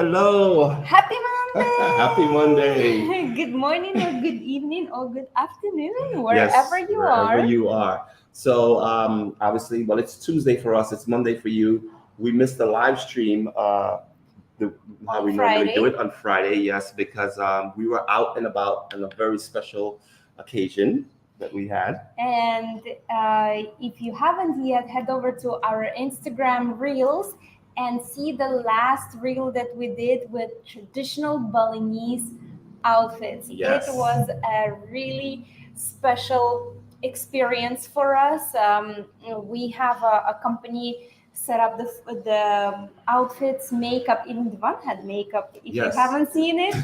Hello. Happy Monday! Happy Monday. Good morning or good evening or good afternoon, wherever Yes, you wherever are. you are. So obviously, well, it's Tuesday for us. It's Monday for you. We missed the live stream. The, how On we normally do it Friday. on Friday, yes, because we were out and about on a very special occasion that we had. And if you haven't yet, head over to our Instagram Reels and see the last reel that we did with traditional Balinese outfits. It Yes. was a really special experience for us. We have a company set up the outfits, makeup. Even Divan had makeup. If you Yes. haven't seen it,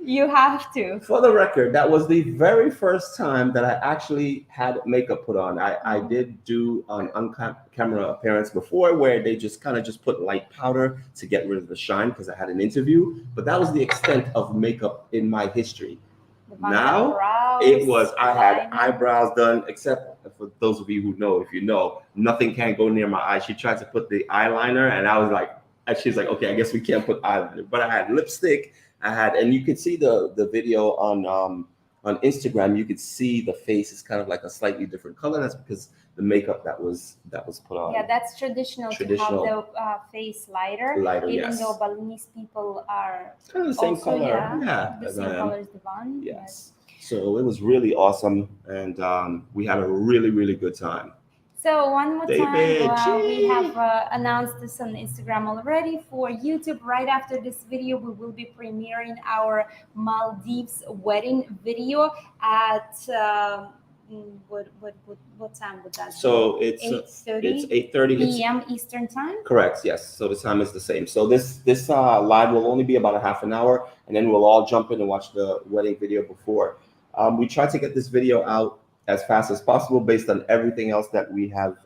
you have to. For the record, that was the very first time that I actually had makeup put on. I did do an on-camera appearance before where they just kind of just put light powder to get rid of the shine because I had an interview, but that was the extent of makeup in my history. Divan had Now it was, brows, I had eyeliner. eyebrows done, except for those of you who know, if you know, nothing can go near my eyes. She tried to put the eyeliner, and I was like, and she's like, okay, I guess we can't put eyeliner. But I had lipstick. I had, and you could see the video on Instagram. You could see the face is kind of like a slightly different color. That's because the makeup that was put on. Yeah, that's traditional to have Traditional the face lighter, lighter, even though yes. Balinese people are Kind of the same also, color, yeah, yeah, the as I same am. color as Divan. Yes. Yes. So it was really awesome, and we had a really, really good time. So one more time, David, we have gee. announced this on Instagram already. For YouTube, right after this video, we will be premiering our Maldives wedding video at what time would that be? So Eight it's thirty 8:30. It's p.m. Eastern time. correct. Yes. So the time is the same. So this live will only be about a half an hour, and then we'll all jump in and watch the wedding video before. We try to get this video out as fast as possible based on everything else that we have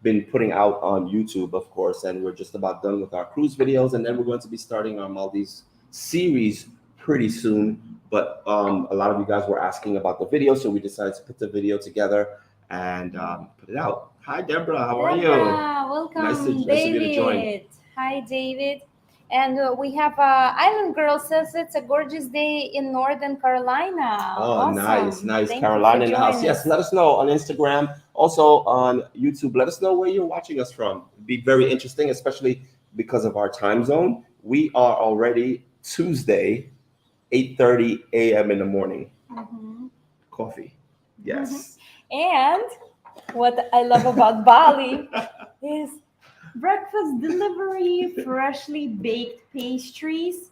been putting out on YouTube, of course. And we're just about done with our cruise videos, and then we're going to be starting our Maldives series pretty soon. But a lot of you guys were asking about the video, so we decided to put the video together and put it out. Hi, Deborah. How are you? Deborah, Nice welcome, nice of you to join. David. Hi, David. And we have Island Girl says it's a gorgeous day in Northern Carolina. Oh, nice, Awesome. nice. Thank you for Carolina in the house. joining Yes, us. let us know on Instagram, also on YouTube. Let us know where you're watching us from. It'd be very interesting, especially because of our time zone. We are already Tuesday, 8:30 a.m. in the morning. Mhm. Coffee. Yes. And what I love about Bali is breakfast delivery, freshly baked pastries,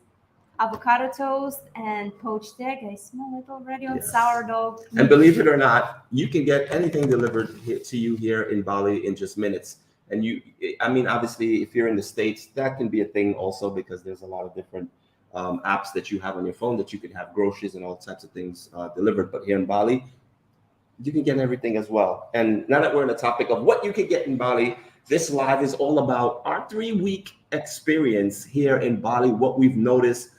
avocado toast, and poached egg. I smell it already on Yes. sourdough. And believe it or not, you can get anything delivered to you here in Bali in just minutes. And I mean, obviously, if you're in the States, that can be a thing also because there's a lot of different apps that you have on your phone that you can have groceries and all types of things delivered. But here in Bali, you can get everything as well. And now that we're on the topic of what you can get in Bali, this live is all about our 3 week experience here in Bali, what we've noticed,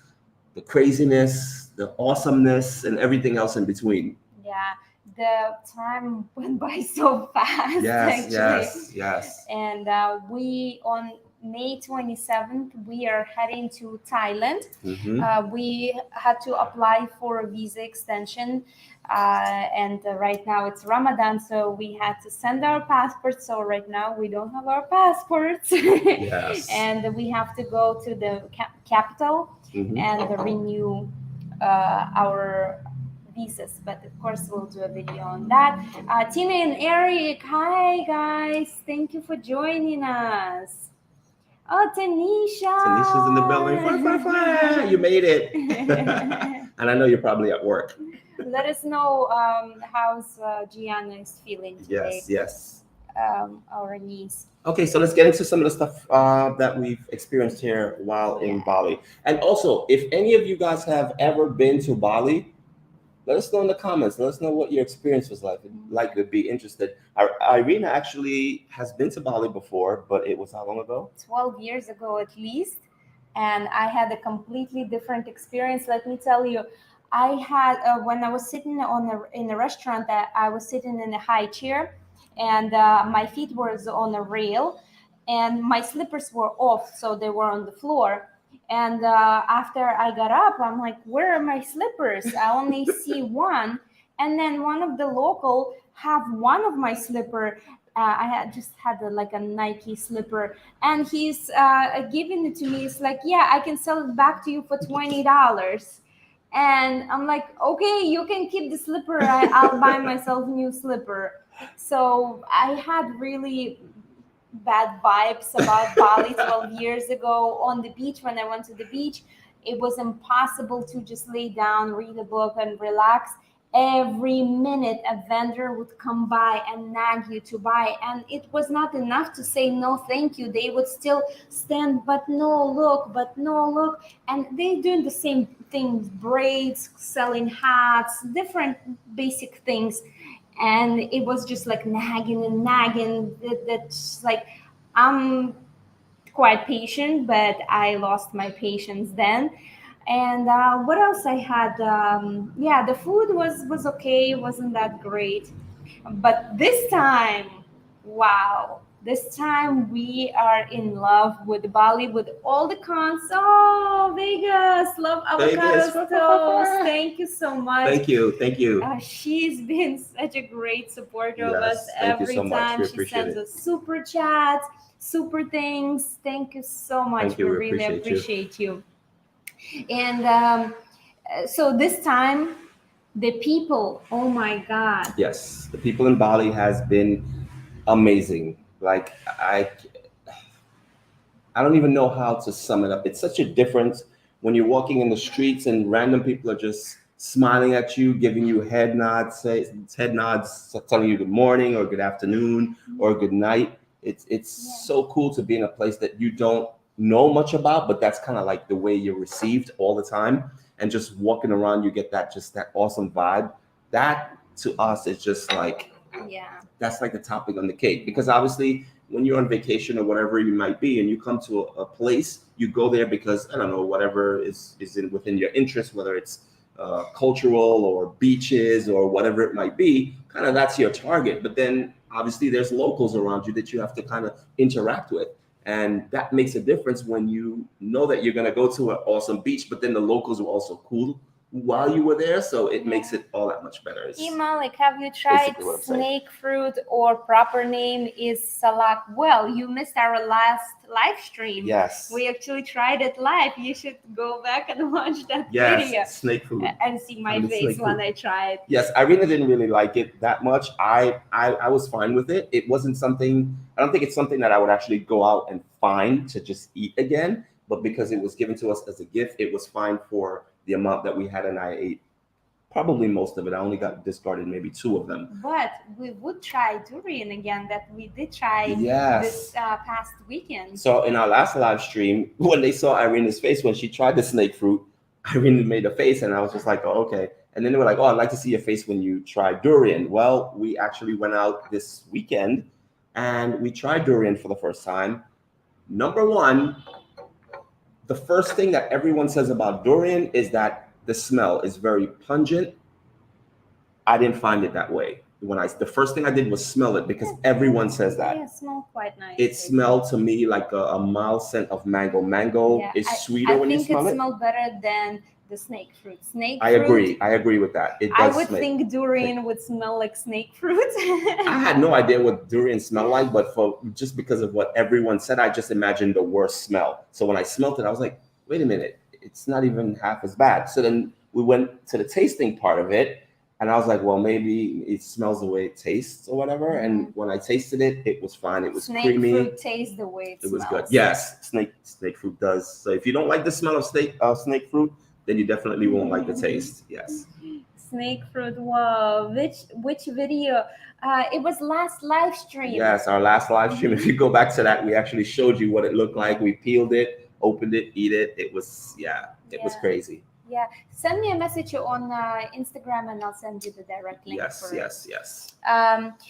the craziness, the awesomeness, and everything else in between. Yeah, the time went by so fast, Yes, actually. yes, yes. And we on May 27th we are heading to Thailand. Hmm. We had to apply for a visa extension, and right now it's Ramadan, so we had to send our passports. So right now we don't have our passports, Yes. and we have to go to the capital Hmm. and renew our visas. But of course, we'll do a video on that. Tina and Eric, hi guys, thank you for joining us. Oh, Tanisha's in the building. Fly, fly, fly. You made it. Tanisha. And I know you're probably at work. Let us know how's Gianna is feeling today, Yes, yes. our niece. Okay, so let's get into some of the stuff that we've experienced here while in Yeah. Bali. And also, if any of you guys have ever been to Bali, let us know in the comments. Let us know what your experience was like. Like, would be interested. Irina actually has been to Bali before, but it was how long ago? 12 years ago at least, and I had a completely different experience. Let me tell you, I had when I was sitting in a restaurant, that I was sitting in a high chair, and my feet were on a rail, and my slippers were off, so they were on the floor. And after I got up, I'm like, where are my slippers? I only see one. And then one of the local have one of my slipper. I had just had like a Nike slipper, and he's giving it to me. It's like, yeah, I can sell it back to you for $20. And I'm like, okay, you can keep the slipper. I'll buy myself a new slipper. So I had really bad vibes about Bali 12 years ago on the beach. When I went to the beach, it was impossible to just lay down, read a book, and relax. Every minute, a vendor would come by and nag you to buy, and it was not enough to say no, thank you. They would still stand, but no, look, but no, look, and they doing the same things: braids, selling hats, different basic things, and it was just like nagging and nagging. That's like, I'm quite patient, but I lost my patience then. And what else I had? Yeah, the food was okay, wasn't that great, but this time, wow. This time we are in love with Bali with all the cons. Oh, Vegas, love Vegas. avocados toast. Thank you so much. Thank you. Thank you. She's been such a great supporter of us Yes. Thank you so every much. time. We She appreciate sends it. us super chats, super things. Thank you so much. Thank you. We We really appreciate you. appreciate you. And so this time, the people, oh my God. Yes. The people in Bali has been amazing. Like I don't even know how to sum it up. It's such a difference when you're walking in the streets and random people are just smiling at you, giving you head nods, telling you good morning or good afternoon or good night. It's Yeah. so cool to be in a place that you don't know much about, but that's kind of like the way you're received all the time. And just walking around, you get that awesome vibe. That to us is just like Yeah. that's like the topic on the cake because obviously when you're on vacation or whatever you might be and you come to a place you go there because I don't know whatever is within your interest whether it's cultural or beaches or whatever it might be kind of that's your target but then obviously there's locals around you that you have to kind of interact with and that makes a difference when you know that you're going to go to an awesome beach but then the locals were also cool while you were there so it makes it all that much better. It's Ima, like, have you tried basically what I'm saying. snake fruit, or proper name is salak? Well, you missed our last live stream. Yes. We actually tried it live. You should go back and watch that video Yes, snake food. and see my I mean, face snake when food. I tried. Yes, Irina didn't really like it that much. I was fine with it. It wasn't something. I don't think it's something that I would actually go out and find to just eat again. But because it was given to us as a gift, it was fine for the amount that we had, and I ate probably most of it. I only got discarded maybe two of them. But we would try durian again that we did try Yes. this past weekend. So in our last live stream, when they saw Irina's face when she tried the snake fruit, Irina made a face, and I was just like, "Oh, okay." And then they were like, "Oh, I'd like to see your face when you try durian." Well, we actually went out this weekend, and we tried durian for the first time. Number one, the first thing that everyone says about durian is that the smell is very pungent. I didn't find it that way. The first thing I did was smell it because everyone says that. Yeah, it smells quite nice. It smelled to me like a mild scent of mango. Mango Yeah, is sweeter when you smell I think it. it smells better than the snake fruit. I agree. I agree with that. It I does would smell. think durian would smell like snake fruit. I had no idea what durian smelled like, but for just because of what everyone said, I just imagined the worst smell. So when I smelled it, I was like, wait a minute, it's not even half as bad. So then we went to the tasting part of it, and I was like, well, maybe it smells the way it tastes or whatever. And when I tasted it, it was fine. It was snake creamy. fruit tastes the way It was smells. good. Yes, snake fruit does. So if you don't like the smell of snake fruit, then you definitely won't like the taste. Yes. Snake fruit. Wow. Which video? It was last live stream. Yes, our last live stream. If you go back to that, we actually showed you what it looked like. We peeled it, opened it, eat it. It was it was crazy. Yeah, send me a message on Instagram and I'll send you the direct link. Yes, for yes, it. yes.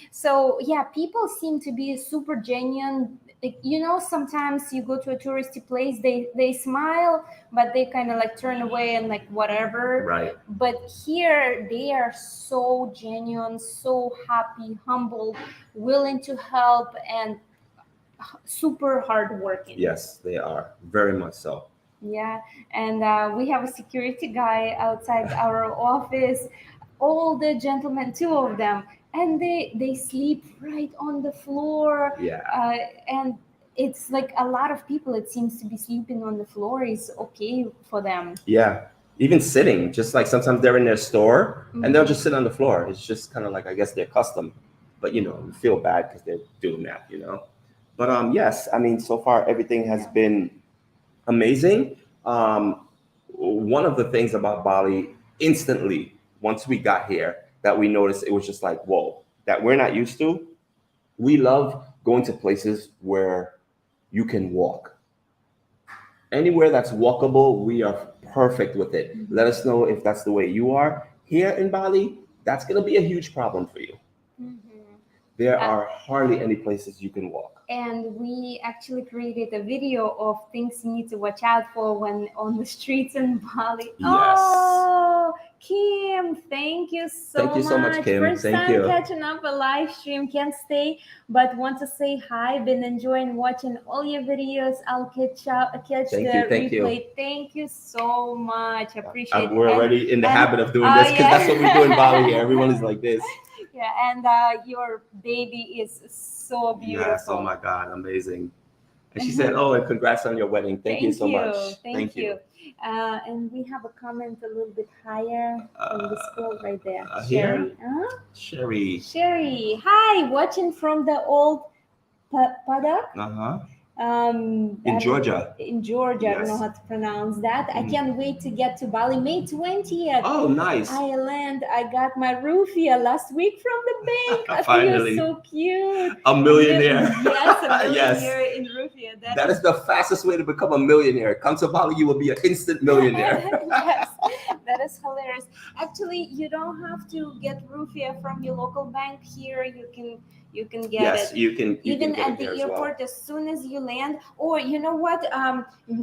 So yeah, people seem to be super genuine. Like, you know, sometimes you go to a touristy place, they smile, but they kind of like turn away and like whatever. Right. But here they are so genuine, so happy, humble, willing to help, and super hardworking. Yes, they are very much so. Yeah, and we have a security guy outside our office. All the gentlemen, two of them, and they sleep right on the floor. Yeah. And it's like a lot of people. It seems to be sleeping on the floor is okay for them. Yeah. Even sitting, just like sometimes they're in their store and they'll Mhm. just sit on the floor. It's just kind of like, I guess they're custom, but you know, you feel bad because they're doing that, you know. But yes, I mean, so far everything has Yeah. been amazing. Um, one of the things about Bali, instantly, once we got here, that we noticed it was just like, whoa, that we're not used to. We love going to places where you can walk. Anywhere that's walkable, we are perfect with it. Mhm. Let us know if that's the way you are. Here in Bali, that's going to be a huge problem for you. Mhm. There are hardly any places you can walk. And we actually created a video of things you need to watch out for when on the streets in Bali. Yes. Oh, Kim, thank you so Thank you so much, Kim. First Thank time you. catching up a live stream. Can't stay, but want to say hi. Been enjoying watching all your videos. I'll catch Thank the you. Thank you. replay. Thank you so much. Appreciate it. We're already in the and- habit of doing oh, this because that's what we do in yeah. Bali here. Everyone is like this. Yeah, and your baby is so beautiful. Yes. Oh my God. Amazing. And she said, "Oh, and congrats on your wedding. Thank you so much. Thank you. And we have a comment a little bit higher on the scroll right there. Here? Sherry. Huh? Sherry. Sherry. Hi, watching from the old paddock. Uh-huh. In Georgia. In Georgia, I don't know Yes. how to pronounce that. I Mhm. can't wait to get to Bali May 20th. Oh, nice. Island. I got my roofie last week from the bank. I Finally. feel so cute. A millionaire. Yes, a Yes. millionaire in Rufia. That is the fastest way to become a millionaire. Come to Bali, you will be an instant millionaire. Yes, that is hilarious. Actually, you don't have to get Rufia from your local bank here. You can get Yes, it. you can. You Even can get at it here the as well. airport, as soon as you land. Or you know what,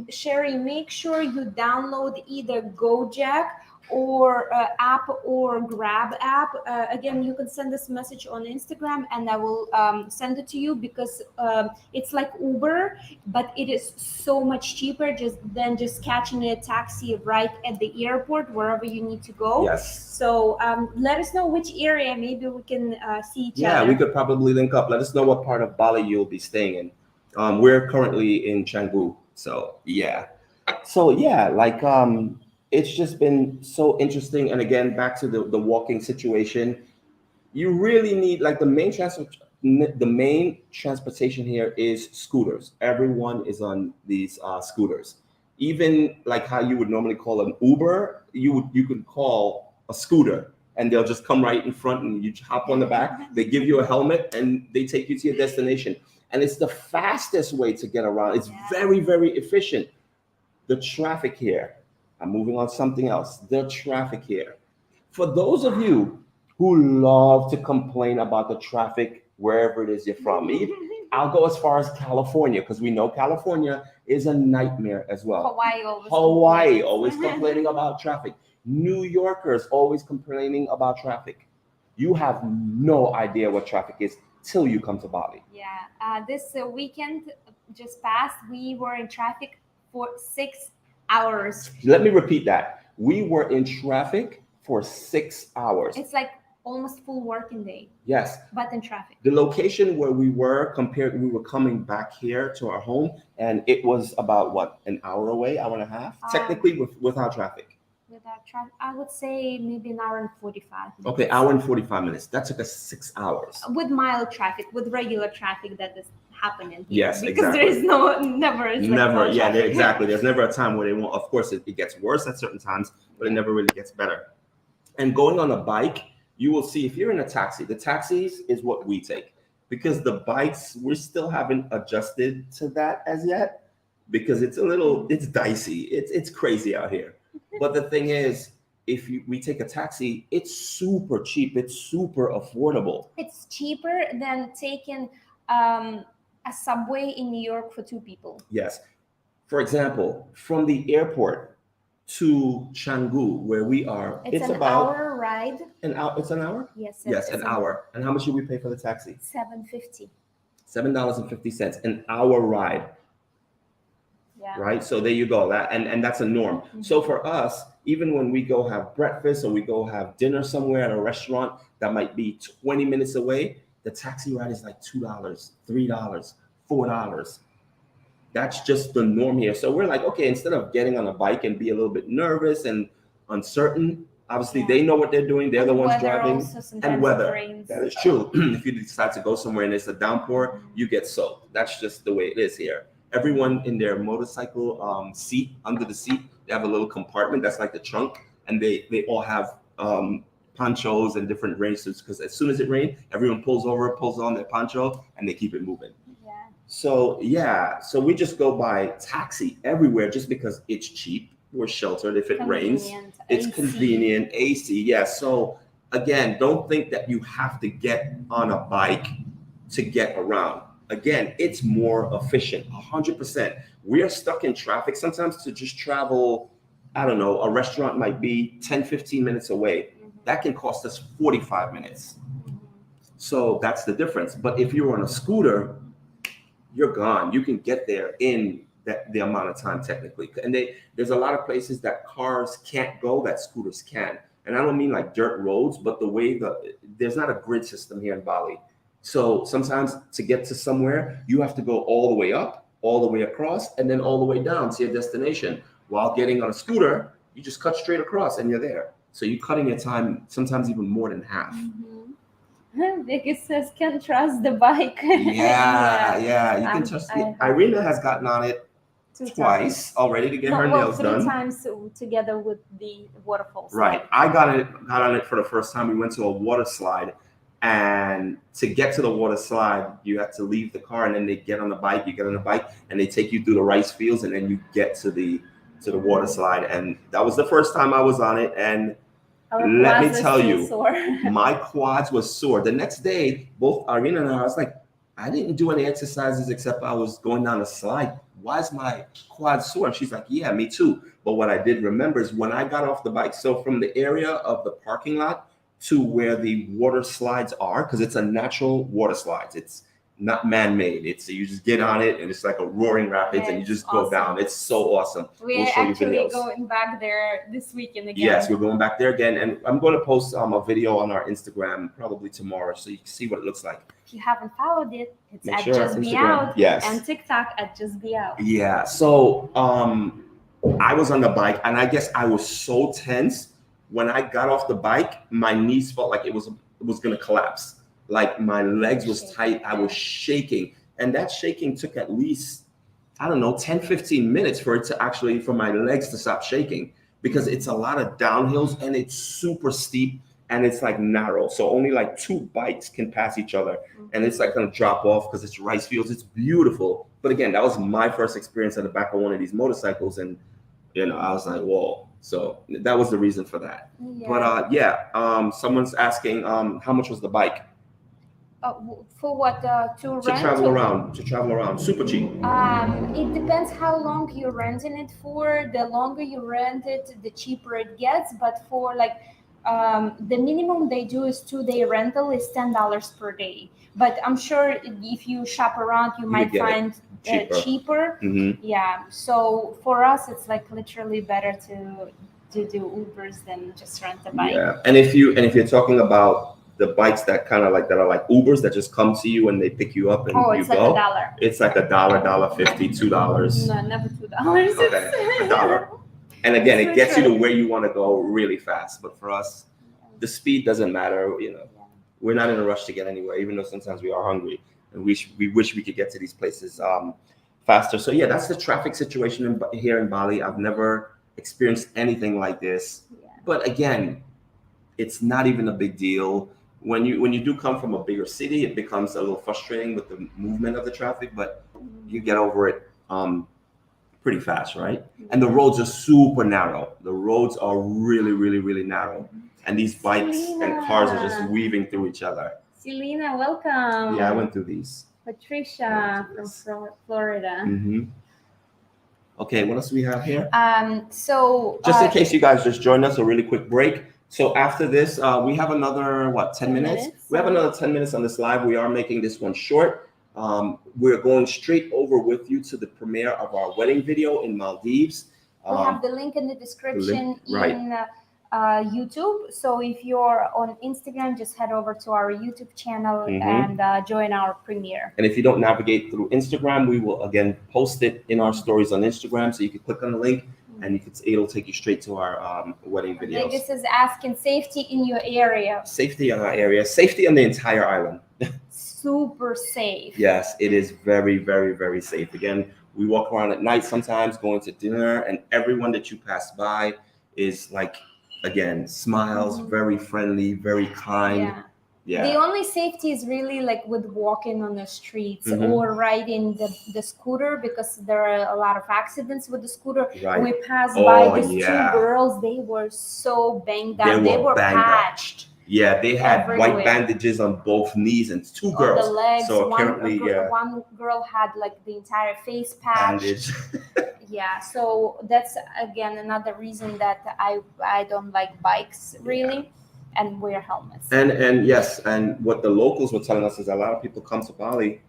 Sherry, make sure you download either Gojek or app or Grab app. Again, you can send this message on Instagram, and I will send it to you because it's like Uber, but it is so much cheaper just catching a taxi right at the airport wherever you need to go. Yes. So let us know which area. Maybe we can see each other. Yeah, we could probably link up. Let us know what part of Bali you'll be staying in. We're currently in Canggu, so yeah. So yeah, like it's just been so interesting. And again, back to the walking situation, you really need like the main transportation here is scooters. Everyone is on these scooters. Even like how you would normally call an Uber, you could call a scooter and they'll just come right in front and you hop on the back. They give you a helmet and they take you to your destination. And it's the fastest way to get around. It's very, very efficient. The traffic here, I'm moving on to something else. The traffic here. For those of you who love to complain about the traffic wherever it is you're from, I'll go as far as California because we know California is a nightmare as well. Hawaii always complaining about traffic. New Yorkers always complaining about traffic. You have no idea what traffic is till you come to Bali. Yeah, this weekend just passed. We were in traffic for 6 hours. Let me repeat that. We were in traffic for 6 hours. It's like almost full working day. Yes. But in traffic. The location where we were we were coming back here to our home, and it was about what, an hour away, hour and a half, technically without traffic. Without traffic, I would say maybe an hour and 45 minutes. Okay, hour and 45 minutes. That took us 6 hours. With mild traffic, with regular traffic that is happening here. Yes, because exactly. there is never. Yeah, exactly. There's never a time where they won't. Of course, it gets worse at certain times, but it never really gets better. And going on a bike, you will see if you're in a taxi, the taxis is what we take because the bikes, we still haven't adjusted to that as yet because it's dicey. It's crazy out here. But the thing is, if we take a taxi, it's super cheap. It's super affordable. It's cheaper than taking a subway in New York for 2 people. Yes. For example, from the airport to Canggu, where we are, it's an about hour ride. It's an hour? Yes. Yes, an hour. And how much do we pay for the taxi? $7.50. $7.50, an hour ride. Yeah. right? So there you go. That and that's a norm. So for us, even when we go have breakfast or we go have dinner somewhere at a restaurant that might be 20 minutes away, the taxi ride is like $2, $3, $4. That's just the norm here. So we're like, okay, instead of getting on a bike and be a little bit nervous and uncertain, obviously Yeah. they know what they're doing. They're And the ones weather driving. also, sometimes And it weather. rains. That is true. If you decide to go somewhere and it's a downpour, you get soaked. That's just the way it is here. Everyone in their motorcycle seat, under the seat, they have a little compartment that's like the trunk, and they all have ponchos and different rain suits, because as soon as it rains, everyone pulls over, pulls on their poncho, and they keep it moving. Yeah. So yeah, so we just go by taxi everywhere just because it's cheap. We're sheltered if it rains. Convenient, It's AC. convenient, AC. Yeah. So again, don't think that you have to get on a bike to get around. Again, it's more efficient, 100%. We are stuck in traffic sometimes to just travel. I don't know, a restaurant might be 10, 15 minutes away. That can cost us 45 minutes. So that's the difference. But if you're on a scooter, you're gone. You can get there in the amount of time technically. And there's a lot of places that cars can't go that scooters can. And I don't mean like dirt roads, but the way there's not a grid system here in Bali. So sometimes to get to somewhere, you have to go all the way up, all the way across, and then all the way down to your destination. While getting on a scooter, you just cut straight across and you're there. So you're cutting your time sometimes even more than half. Vicky says, "Can trust the bike." Yeah. You can trust it. Irina has gotten on it twice already to get her nails three done. times together with the waterfalls. Right. I got on it for the first time. We went to a water slide, and to get to the water slide, you have to leave the car, and then they get on the bike. You get on the bike, and they take you through the rice fields, and then you get to the water slide. And that was the first time I was on it, and let me tell you, my quads was sore. The next day, both Irina and I was like, I didn't do any exercises except I was going down a slide. Why is my quad sore? And she's like, yeah, me too. But what I did remember is when I got off the bike, so from the area of the parking lot to where the water slides are, because it's a natural water slides. It's not man-made. It's you just get on it and it's like a roaring rapids and you just go down. It's so awesome. We'll actually going back there this weekend again. Yes, we're going back there again, and I'm going to post a video on our Instagram probably tomorrow, so you can see what it looks like. If you haven't followed it, it's Make at sure Just Be Out. Yes. And TikTok at Just Be Out. Yeah. So I was on the bike, and I guess I was so tense when I got off the bike. My knees felt like it was going to collapse. Like my legs was tight. I was shaking. And that shaking took at least, I don't know, 10, 15 minutes for my legs to stop shaking, because it's a lot of downhills and it's super steep and it's like narrow. So only like two bikes can pass each other. And it's like going to drop off because it's rice fields. It's beautiful. But again, that was my first experience on the back of one of these motorcycles. And, I was like, whoa. So that was the reason for that. Yeah. But someone's asking, how much was the bike? For what? To travel around. Super cheap. It depends how long you're renting it for. The longer you rent it, the cheaper it gets. But for like the minimum they do is 2-day rental is $10 per day. But I'm sure if you shop around, you might find cheaper. Mm-hmm. Yeah. So for us, it's like literally better to do Ubers than just rent a bike. Yeah. And if you're talking about the bikes that are like Ubers that just come to you and they pick you up and you go. It's like $1, $1.50, $2. No, never $2. Okay, $1. And again, it gets you to where you want to go really fast. But for us, the speed doesn't matter. We're not in a rush to get anywhere, even though sometimes we are hungry and we wish we could get to these places faster. So yeah, that's the traffic situation here in Bali. I've never experienced anything like this. But again, it's not even a big deal. When you do come from a bigger city, it becomes a little frustrating with the movement of the traffic, but you get over it pretty fast, right? And the roads are super narrow. The roads are really, really, really narrow. And these bikes and cars are just weaving through each other. Selena, welcome. Yeah, I went through these. Patricia from Florida. Mm-hmm. Okay, what else do we have here? So just in case you guys just joined us, a really quick break. So after this, we have another, 10 minutes? We have another 10 minutes on this live. We are making this one short. We're going straight over with you to the premiere of our wedding video in Maldives. We have the link in the description right. in YouTube. So if you're on Instagram, just head over to our YouTube channel and join our premiere. And if you don't navigate through Instagram, we will again post it in our stories on Instagram. So you can click on the link and it'll take you straight to our wedding videos. Vegas is asking safety in your area. Safety in our area, safety on the entire island. Super safe. Yes, it is very, very, very safe. Again, we walk around at night sometimes going to dinner, and everyone that you pass by is like, again, smiles, very friendly, very kind. Yeah. The only safety is really like with walking on the streets or riding the scooter, because there are a lot of accidents with the scooter. Right. We passed by these two girls. They were so banged up. They were patched. Yeah, they had white bandages on both knees, and two girls. On the legs. So apparently, one girl had like the entire face patched. Yeah, so that's again another reason that I don't like bikes really, and wear helmets. And yes, and what the locals were telling us is a lot of people come to Bali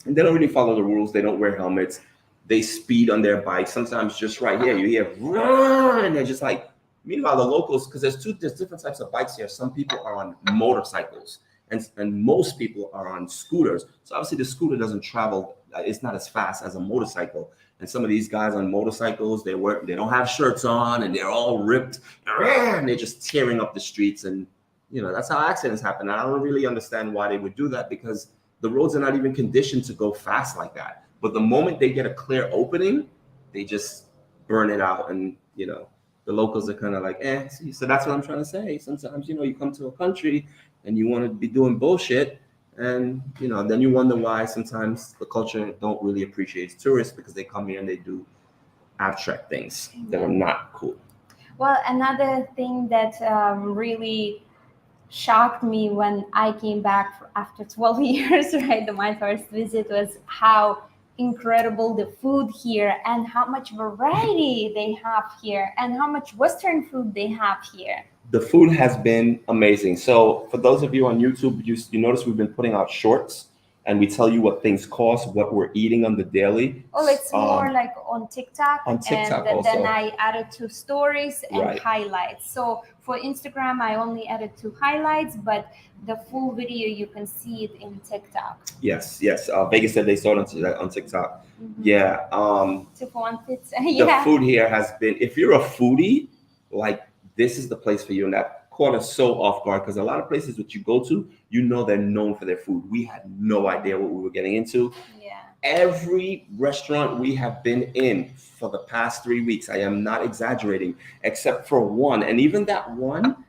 and they don't really follow the rules. They don't wear helmets. They speed on their bikes. Sometimes just right here, you hear run, and they're just like. Meanwhile, the locals, because there's different types of bikes here. Some people are on motorcycles, and most people are on scooters. So obviously, the scooter doesn't travel; it's not as fast as a motorcycle. And some of these guys on motorcycles, they don't have shirts on, and they're all ripped, and they're just tearing up the streets. And that's how accidents happen. And I don't really understand why they would do that, because the roads are not even conditioned to go fast like that. But the moment they get a clear opening, they just burn it out, and the locals are kind of like, see, so that's what I'm trying to say. Sometimes, you come to a country and you want to be doing bullshit, and, then you wonder why sometimes the culture don't really appreciate tourists, because they come here and they do abstract things that are not cool. Well, another thing that really shocked me when I came back after 12 years, right, my first visit, was how incredible the food here and how much variety they have here and how much Western food they have here. The food has been amazing. So for those of you on YouTube, you notice we've been putting out shorts and we tell you what things cost, what we're eating on the daily. Oh, it's more like on TikTok. On TikTok and also. Then I added 2 stories and highlights. So for Instagram, I only added 2 highlights, but the full video, you can see it in TikTok. Yes. Vegas said they saw it on TikTok. Yeah. 2 for 1 pizza. The food here has been, if you're a foodie, like this is the place for you. And that caught us so off guard, because a lot of places that you go to, they're known for their food. We had no idea what we were getting into. Yeah. Every restaurant we have been in for the past 3 weeks, I am not exaggerating, except for one. And even that one,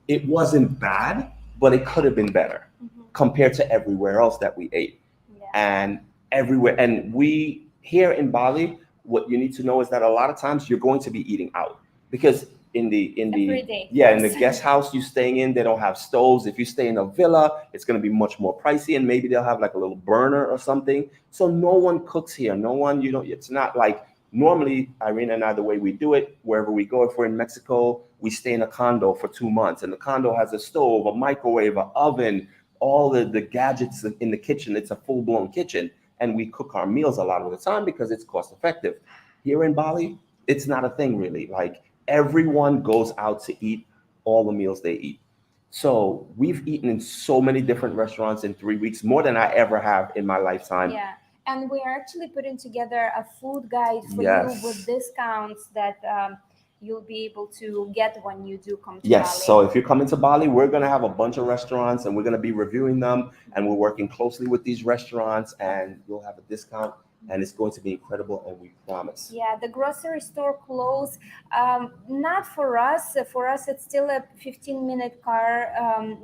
it wasn't bad, but it could have been better compared to everywhere else that we ate. Yeah. And everywhere. And we here in Bali, what you need to know is that a lot of times you're going to be eating out, because in the guest house you're staying in, they don't have stoves. If you stay in a villa, it's going to be much more pricey, and maybe they'll have like a little burner or something. So no one cooks here. No one, it's not like normally Irina and I, the way we do it, wherever we go, if we're in Mexico, we stay in a condo for 2 months, and the condo has a stove, a microwave, an oven, all the gadgets in the kitchen. It's a full-blown kitchen, and we cook our meals a lot of the time because it's cost effective. Here in Bali, it's not a thing really. Like, everyone goes out to eat all the meals they eat. So we've eaten in so many different restaurants in 3 weeks, more than I ever have in my lifetime. Yeah. And we're actually putting together a food guide for you with discounts that you'll be able to get when you do come to Bali. So if you're coming to Bali, we're going to have a bunch of restaurants and we're going to be reviewing them, and we're working closely with these restaurants, and you'll have a discount. And it's going to be incredible, and we promise. Yeah, the grocery store closed. Not for us. For us, it's still a 15-minute car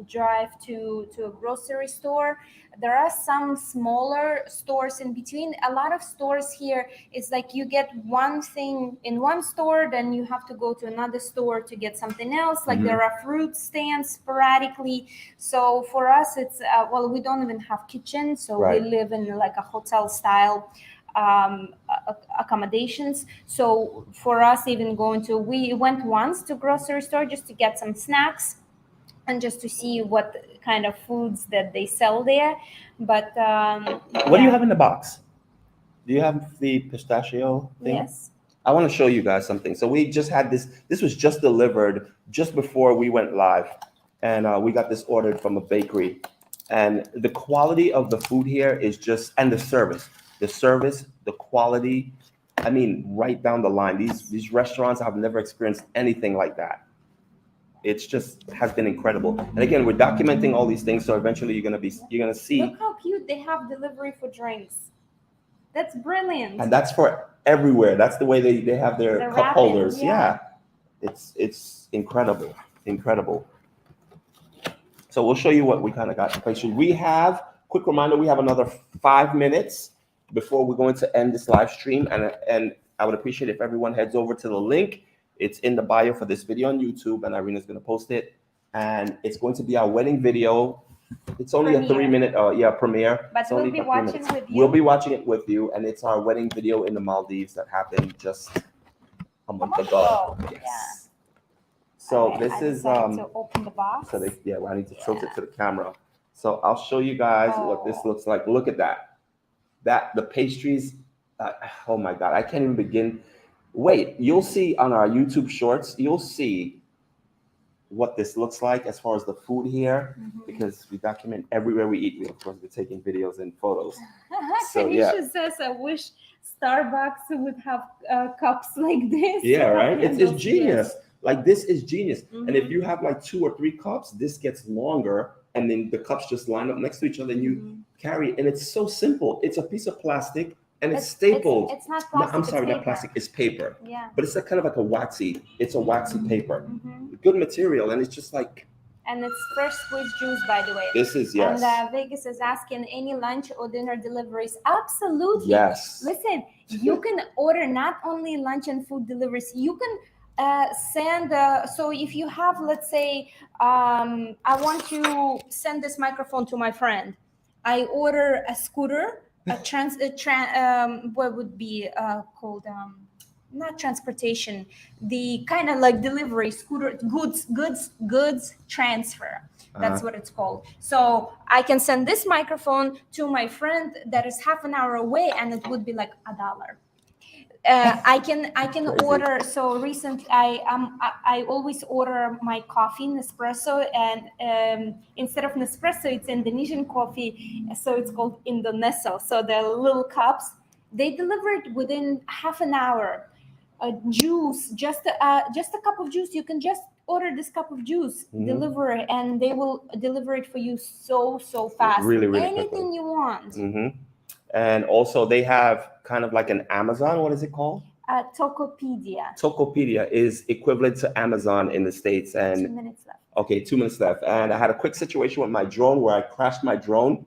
drive to a grocery store. There are some smaller stores in between. A lot of stores here, it's like you get one thing in one store, then you have to go to another store to get something else. Like there are fruit stands sporadically. So for us, it's, we don't even have kitchen. So we live in like a hotel style accommodations. So for us, even we went once to grocery store just to get some snacks, and just to see what kind of foods that they sell there. But What do you yeah. have in the box? Do you have the pistachio thing? Yes. I want to show you guys something. So we just had this. This was just delivered just before we went live, and we got this ordered from a bakery. And the quality of the food here is just, and the service, the quality. I mean, right down the line. These restaurants, I've never experienced anything like that. It's just has been incredible. And again, we're documenting all these things, so eventually you're gonna see. Look how cute they have delivery for drinks. That's brilliant. And that's for everywhere. That's the way they have their The cup wrapping, holders. yeah. It's incredible, incredible. So we'll show you what we kind of got in place. We have, quick reminder, we have another 5 minutes before we're going to end this live stream, and I would appreciate if everyone heads over to the link. It's in the bio for this video on YouTube, and Irina's going to post it, and it's going to be our wedding video. It's only a 3-minute premiere. But we'll be watching with you. We'll be watching it with you, and it's our wedding video in the Maldives that happened just a month ago. Yes. Yeah. So Okay, this is to open the box. so I need to tilt it to the camera. So I'll show you guys what this looks like. Look at that. The pastries. Oh my God, I can't even begin. Wait, you'll see on our YouTube shorts. You'll see what this looks like as far as the food here, because we document everywhere we eat. We of course we're taking videos and photos. So Kanisha says, "I wish Starbucks would have cups like this." Yeah, right. It's genius. Yes. Like this is genius. And if you have like 2 or 3 cups, this gets longer, and then the cups just line up next to each other, and you carry it. And it's so simple. It's a piece of plastic, and it's stapled. It's not No, plastic. I'm sorry, it's not plastic. It's paper. Yeah. But it's kind of like a waxy. It's a waxy paper. Good material, and it's just like. And it's fresh squeezed juice, by the way. This is yes. And Vegas is asking, any lunch or dinner deliveries? Absolutely. Yes. Listen, you can order not only lunch and food deliveries. You can send. So if you have, let's say, I want to send this microphone to my friend. I order a scooter, what would be called? Not transportation, the kind of like delivery scooter, goods transfer. That's what it's called. So I can send this microphone to my friend that is half an hour away, and it would be like $1. I can Crazy. order. So recently, I always order my coffee Nespresso, and instead of Nespresso, it's Indonesian coffee. So it's called Indonesia. So the little cups, they deliver it within half an hour. Juice, just a cup of juice. You can just order this cup of juice, deliver it, and they will deliver it for you so fast. Really anything quickly. you want. And also they have kind of like an Amazon. What is it called? Tokopedia. Tokopedia is equivalent to Amazon in the States. And 2 minutes left. Okay, 2 minutes left. And I had a quick situation with my drone where I crashed my drone,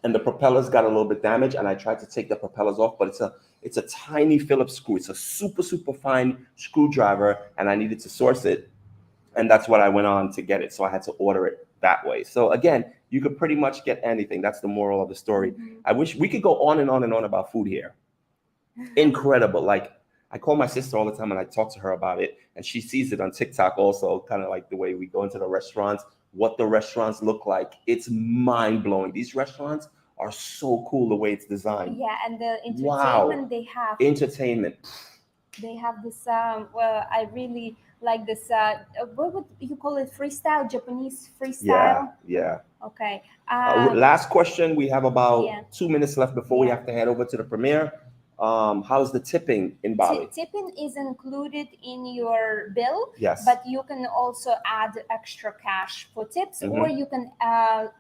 and the propellers got a little bit damaged, and I tried to take the propellers off, but it's a tiny Phillips screw. It's a super fine screwdriver, and I needed to source it, and that's what I went on to get it. So I had to order it that way. So again, you could pretty much get anything. That's the moral of the story. I wish we could go on and on and on about food here. Incredible. Like I call my sister all the time and I talk to her about it, and she sees it on TikTok also, kind of like the way we go into the restaurants, what the restaurants look like. It's mind-blowing. These restaurants are so cool the way it's designed. Yeah, and the entertainment they have. Entertainment. They have this, well, I really like this, what would you call it? Freestyle, Japanese freestyle? Yeah. Okay. Last question. We have about 2 minutes left before we Yeah. have to head over to the premiere. How's the tipping in Bali? Tipping is included in your bill, Yes. but you can also add extra cash for tips, or you can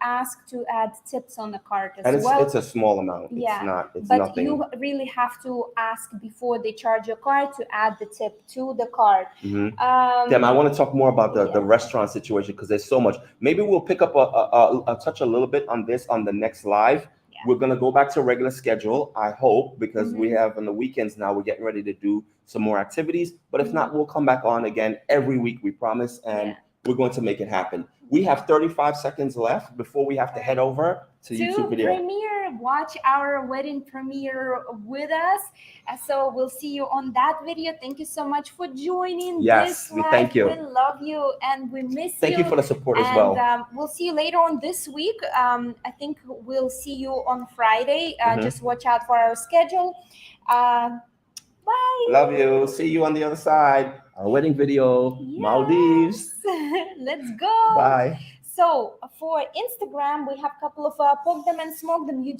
ask to add tips on the card as And well. it's a small amount. Yeah, It's but nothing. you really have to ask before they charge your card to add the tip to the card. Damn, I want to talk more about the restaurant situation because there's so much. Maybe we'll pick up a touch a little bit on this on the next live. We're going to go back to a regular schedule, I hope, because we have on the weekends now, we're getting ready to do some more activities. But if not, we'll come back on again every week, we promise. And we're going to make it happen. We have 35 seconds left before we have to head over to YouTube video. Premiere watch our wedding premiere with us. So we'll see you on that video. Thank you so much for joining Yes, this we live. thank you. We love you and we miss Thank you for the support as well. And we'll see you later on this week. I think we'll see you on Friday. Just watch out for our schedule. Bye. Love you. See you on the other side. Our wedding video, Maldives. Let's go. Bye. So for Instagram, we have a couple of Poke Them and Smoke Them YouTube